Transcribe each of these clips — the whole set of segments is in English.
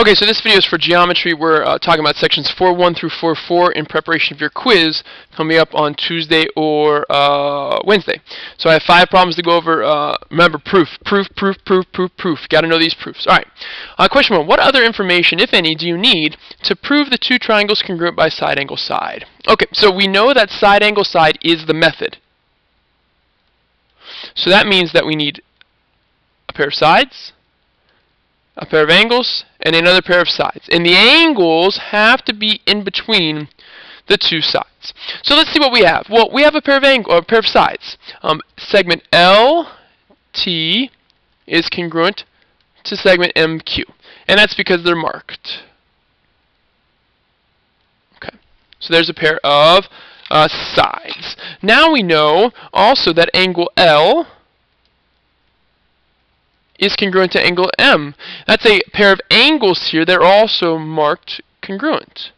Okay, so this video is for geometry. We're talking about sections 4.1 through 4.4 in preparation of your quiz coming up on Tuesday or Wednesday. So I have 5 problems to go over. Remember, proof. Got to know these proofs. All right. Question 1. What other information, if any, do you need to prove the two triangles congruent by side angle side? Okay, so we know that side angle side is the method. So that means that we need a pair of sides, a pair of angles, and another pair of sides. And the angles have to be in between the two sides. So let's see what we have. Well, we have a pair of sides. Segment LT is congruent to segment MQ. And that's because they're marked. Okay. So there's a pair of sides. Now we know also that angle L is congruent to angle M. That's a pair of angles here. They're also marked congruent.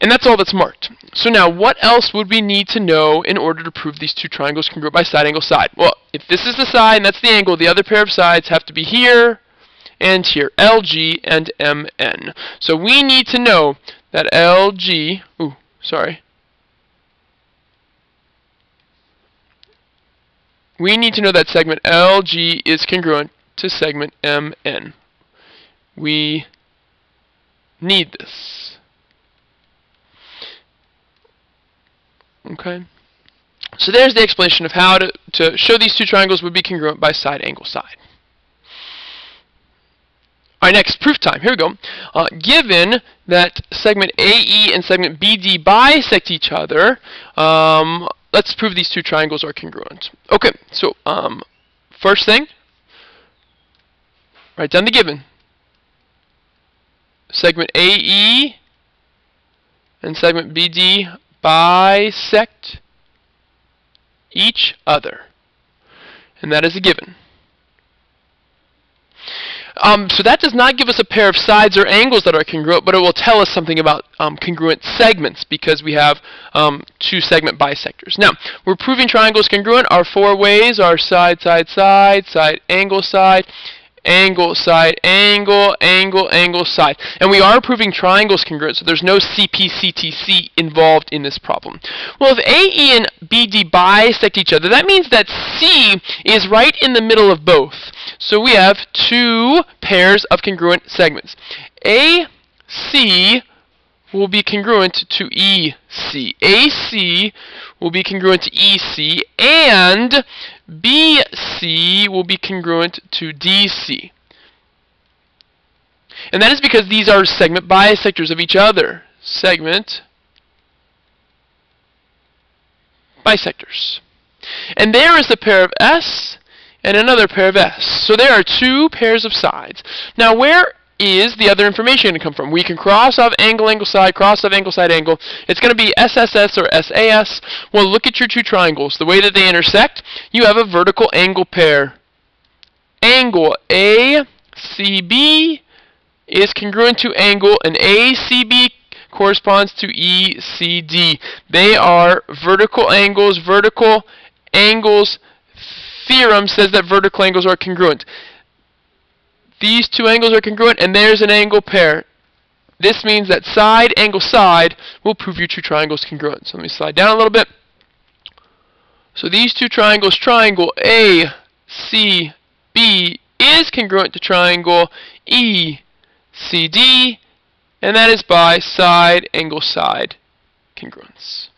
And that's all that's marked. So now, what else would we need to know in order to prove these two triangles congruent by side angle side? Well, if this is the side and that's the angle, the other pair of sides have to be here and here, LG and MN. So we need to know that LG, we need to know that segment LG is congruent to segment MN. We need this. Okay? So there's the explanation of how to show these two triangles would be congruent by side angle side. All right, next, proof time. Here we go. Given that segment AE and segment BD bisect each other, let's prove these two triangles are congruent. Okay, so first thing, write down the given. Segment AE and segment BD bisect each other. And that is a given. So that does not give us a pair of sides or angles that are congruent, but it will tell us something about congruent segments because we have two segment bisectors. Now, we're proving triangles congruent. Our 4 ways are side, side, side, side, angle, side, angle, side, angle, angle, angle, side. And we are proving triangles congruent, so there's no CP-CTC involved in this problem. Well, if AE and BD bisect each other, that means that C is right in the middle of both. So we have 2 pairs of congruent segments. AC will be congruent to EC. AC will be congruent to EC, and BC will be congruent to DC. And that is because these are segment bisectors of each other. Segment bisectors. And there is a pair of S and another pair of S. So there are 2 pairs of sides. Now, where is the other information going to come from? We can cross off angle, angle, side, cross off angle, side, angle. It's going to be SSS or SAS. Well, look at your 2 triangles. The way that they intersect, you have a vertical angle pair. Angle ACB is congruent to angle, and ACB corresponds to ECD. They are vertical angles. Vertical angles theorem says that vertical angles are congruent. These 2 angles are congruent, and there's an angle pair. This means that side, angle, side will prove your 2 triangles congruent. So let me slide down a little bit. So these 2 triangles, triangle ACB is congruent to triangle ECD, and that is by side, angle, side congruence.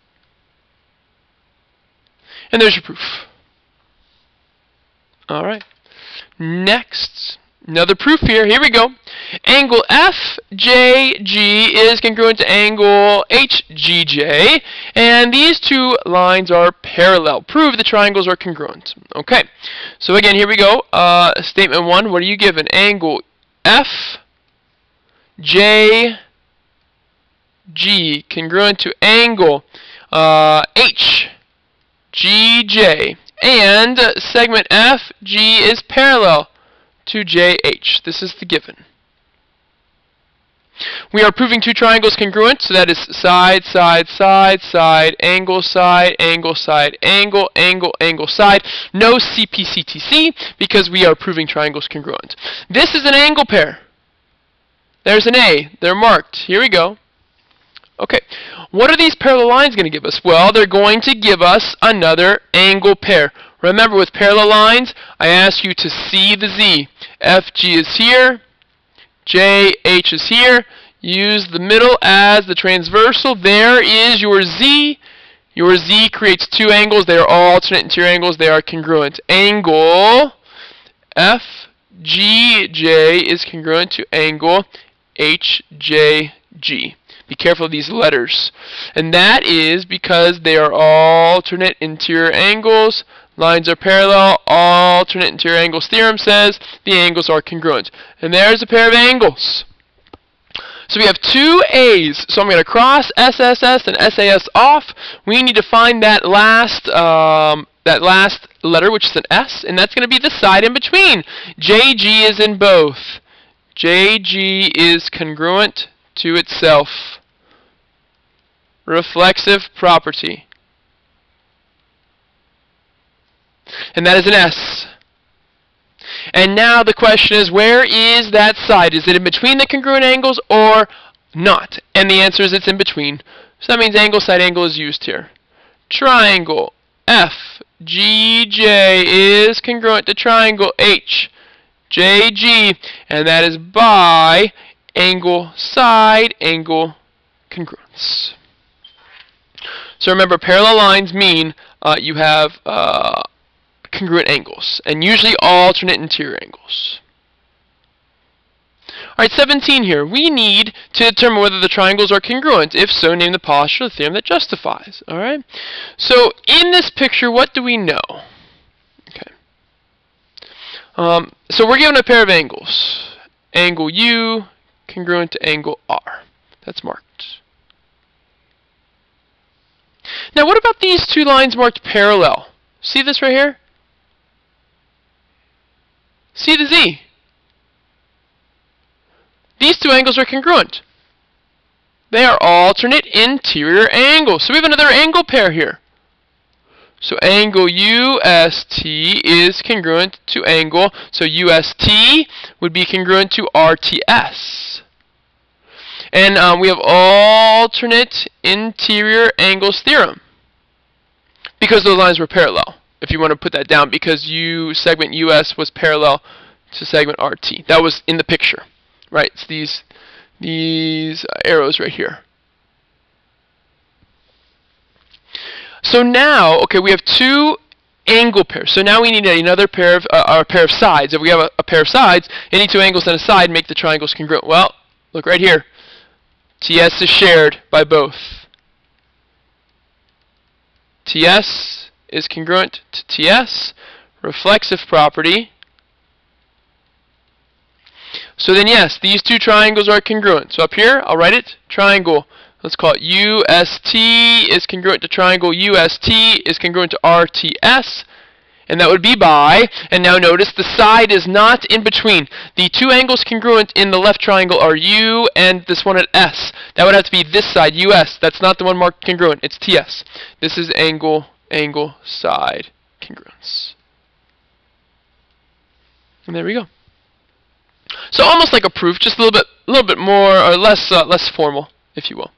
And there's your proof. All right. Next, another proof here. Here we go. Angle FJG is congruent to angle HGJ, and these 2 lines are parallel. Prove the triangles are congruent. Okay. So again, here we go. Statement 1. What are you given? Angle FJG congruent to angle HGJ. And segment FG is parallel to JH. This is the given. We are proving two triangles congruent, so that is side, side, side, side, angle, side, angle, side, angle, angle, angle, side. No CPCTC because we are proving triangles congruent. This is an angle pair. There's an A. They're marked. Here we go. Okay. What are these parallel lines going to give us? Well, they're going to give us another angle pair. Remember, with parallel lines, I ask you to see the Z. FG is here. JH is here. Use the middle as the transversal. There is your Z. Your Z creates two angles. They are all alternate interior angles. They are congruent. Angle FGJ is congruent to angle HJG. Be careful of these letters. And that is because they are alternate interior angles. Lines are parallel. Alternate interior angles theorem says the angles are congruent. And there's a pair of angles. So we have two A's. So I'm going to cross SSS and SAS off. We need to find that last letter, which is an S, and that's going to be the side in between. JG is in both. JG is congruent to itself. Reflexive property. And that is an S. And now the question is, where is that side? Is it in between the congruent angles or not? And the answer is it's in between. So that means angle side angle is used here. Triangle FGJ is congruent to triangle HJG, and that is by angle side angle congruence. So remember, parallel lines mean you have congruent angles, and usually alternate interior angles. Alright, 17 here. We need to determine whether the triangles are congruent. If so, name the posture of the theorem that justifies. Alright? So, in this picture, what do we know? Okay. So we're given a pair of angles. Angle U congruent to angle R. That's marked. Now, what about these two lines marked parallel? See this right here? See the Z. These two angles are congruent. They are alternate interior angles. So we have another angle pair here. So angle UST is congruent to angle. So UST would be congruent to RTS. And we have alternate interior angles theorem. Because those lines were parallel. If you want to put that down, because segment US was parallel to segment RT. That was in the picture. Right, it's these arrows right here. So now, okay, we have two angle pairs. So now we need another pair of sides. If we have a pair of sides, any two angles on a side make the triangles congruent. Well, look right here. TS is shared by both. TS is congruent to TS. Reflexive property. So then yes, these two triangles are congruent. So up here, I'll write it, triangle, let's call it UST is congruent to triangle UST is congruent to RTS. And that would be by, and now notice the side is not in between. The two angles congruent in the left triangle are U and this one at S. That would have to be this side, US. That's not the one marked congruent, it's TS. This is angle, side congruence. And there we go. So almost like a proof, just a little bit more or less formal, if you will.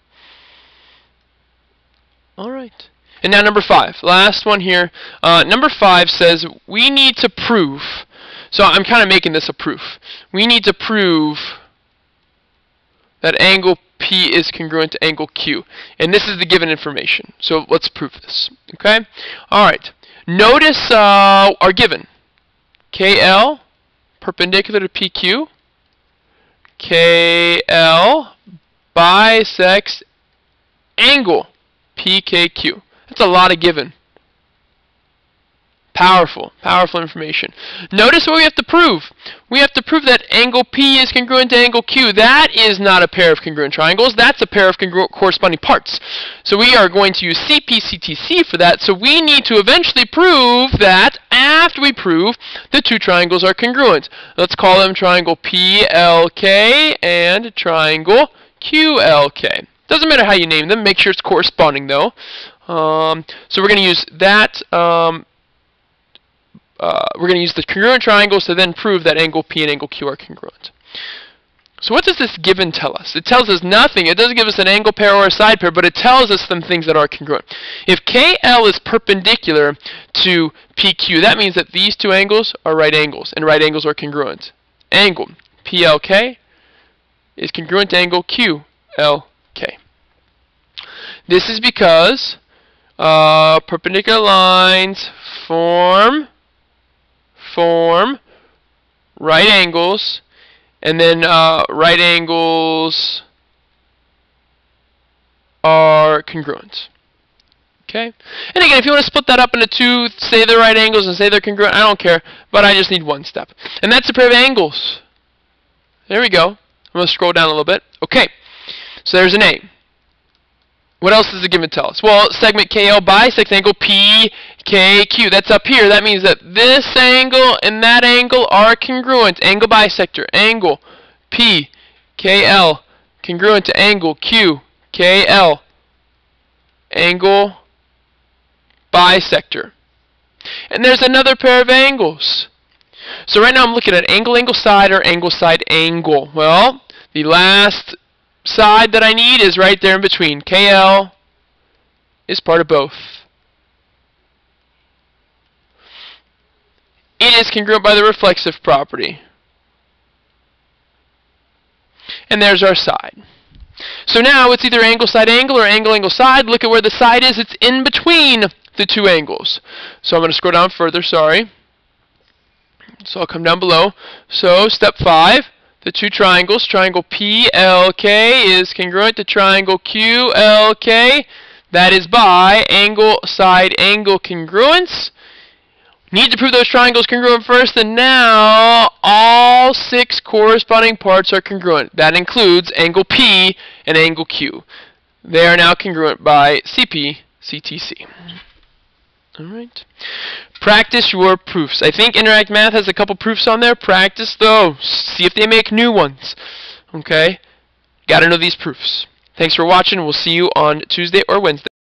All right. And now number 5, last one here. Number 5 says we need to prove. So I'm kind of making this a proof. We need to prove that angle P is congruent to angle Q, and this is the given information. So let's prove this. Okay. All right. Notice our given KL. Perpendicular to PQ, KL bisects angle PKQ. That's a lot of given. Powerful, powerful information. Notice what we have to prove. We have to prove that angle P is congruent to angle Q. That is not a pair of congruent triangles. That's a pair of congruent corresponding parts. So we are going to use CP/CTC for that. So we need to eventually prove that after we prove the two triangles are congruent. Let's call them triangle PLK and triangle QLK. Doesn't matter how you name them. Make sure it's corresponding, though. So we're going to use that. We're going to use the congruent triangles to then prove that angle P and angle Q are congruent. So what does this given tell us? It tells us nothing. It doesn't give us an angle pair or a side pair, but it tells us some things that are congruent. If KL is perpendicular to PQ, that means that these two angles are right angles, and right angles are congruent. Angle PLK is congruent to angle QLK. This is because perpendicular lines form right angles, and then right angles are congruent. Okay? And again, if you want to split that up into two, say they're right angles and say they're congruent, I don't care, but I just need one step. And that's a pair of angles. There we go. I'm going to scroll down a little bit. Okay, so there's an A. What else does the given tell us? Well, segment KL bisects angle PKQ. That's up here. That means that this angle and that angle are congruent. Angle bisector. Angle PKL congruent to angle QKL. Angle bisector. And there's another pair of angles. So right now I'm looking at angle, angle, side, or angle, side, angle. Well, the last side that I need is right there in between. KL is part of both. It is congruent by the reflexive property. And there's our side. So now it's either angle, side, angle, or angle, angle, side. Look at where the side is. It's in between the two angles. So I'm going to scroll down further, sorry. So I'll come down below. So step 5. The two triangles, triangle PLK is congruent to triangle QLK. That is by angle, side, angle congruence. Need to prove those triangles congruent first, and now all 6 corresponding parts are congruent. That includes angle P and angle Q. They are now congruent by CP/CTC. Alright. Practice your proofs. I think Interact Math has a couple proofs on there. Practice those. See if they make new ones. Okay? Gotta know these proofs. Thanks for watching. We'll see you on Tuesday or Wednesday.